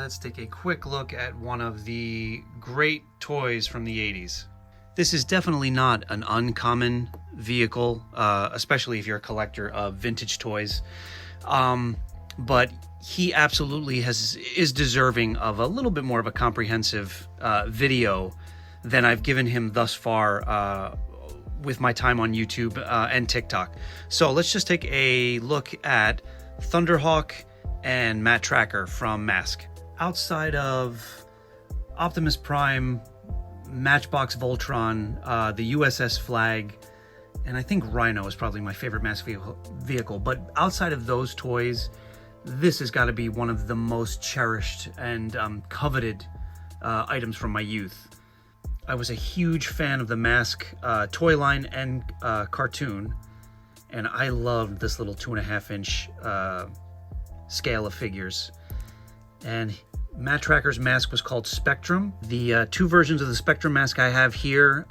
let's take a quick look at one of the great toys from the 80s. This is definitely not an uncommon vehicle, especially if you're a collector of vintage toys. But he absolutely is deserving of a little bit more of a comprehensive video than I've given him thus far with my time on YouTube and TikTok. So let's just take a look at Thunderhawk and Matt Trakker from Mask. Outside of Optimus Prime, Matchbox Voltron, the USS Flag, and I think Rhino is probably my favorite Mask vehicle. But outside of those toys, this has got to be one of the most cherished and coveted items from my youth. I was a huge fan of the Mask toy line and cartoon, and I loved this little 2.5-inch scale of figures. And Matt Trakker's mask was called Spectrum. The two versions of the Spectrum mask I have here,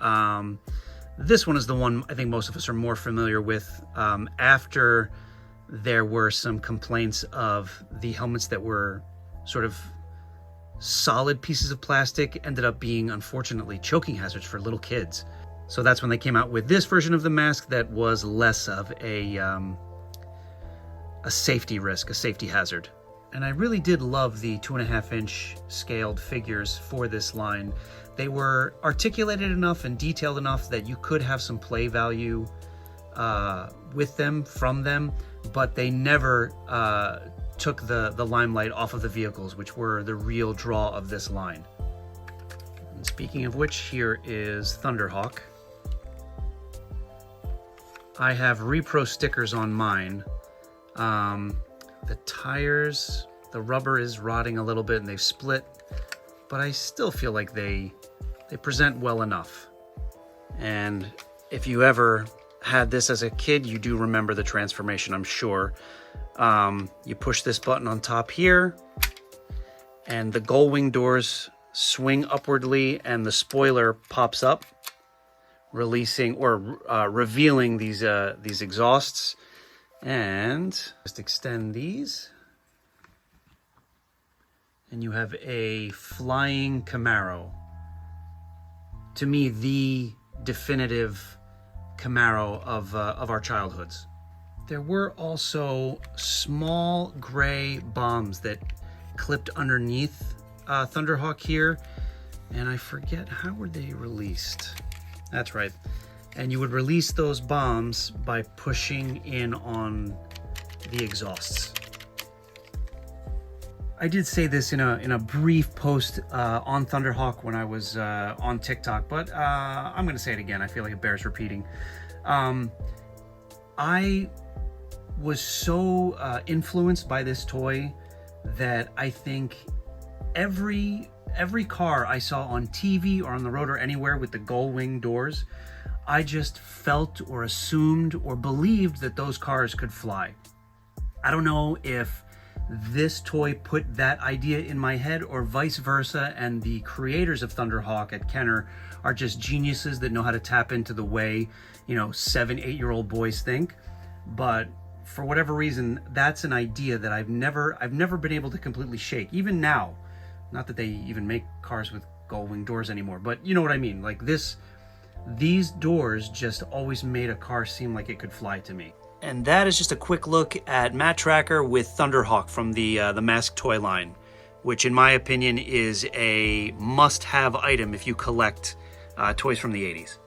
this one is the one I think most of us are more familiar with. After there were some complaints of the helmets that were sort of solid pieces of plastic ended up being, unfortunately, choking hazards for little kids. So that's when they came out with this version of the mask that was less of a safety risk, a safety hazard. And I really did love the 2.5-inch scaled figures for this line. They were articulated enough and detailed enough that you could have some play value with them, from them, but they never took the limelight off of the vehicles, which were the real draw of this line. And speaking of which, here is Thunderhawk. I have repro stickers on mine. The tires, the rubber is rotting a little bit and they've split, but I still feel like they present well enough. And if you ever had this as a kid, you do remember the transformation, I'm sure. You push this button on top here, and the gull wing doors swing upwardly, and the spoiler pops up, releasing or revealing these exhausts. And just extend these, and you have a flying Camaro. To me, the definitive Camaro of our childhoods. There were also small gray bombs that clipped underneath Thunderhawk here, and I forget, how were they released? That's right. And you would release those bombs by pushing in on the exhausts. I did say this in a brief post on Thunderhawk when I was on TikTok, but I'm going to say it again. I feel like it bears repeating. I was so influenced by this toy that I think every car I saw on TV or on the road or anywhere with the gull wing doors, I just felt or assumed or believed that those cars could fly. I don't know if this toy put that idea in my head or vice versa, and the creators of Thunderhawk at Kenner are just geniuses that know how to tap into the way, 7-8-year-old boys think. But for whatever reason, that's an idea that I've never been able to completely shake. Even now, not that they even make cars with gull wing doors anymore, but you know what I mean. Like these doors just always made a car seem like it could fly to me. And that is just a quick look at Matt Trakker with Thunderhawk from the Mask toy line, which in my opinion is a must-have item if you collect toys from the 80s.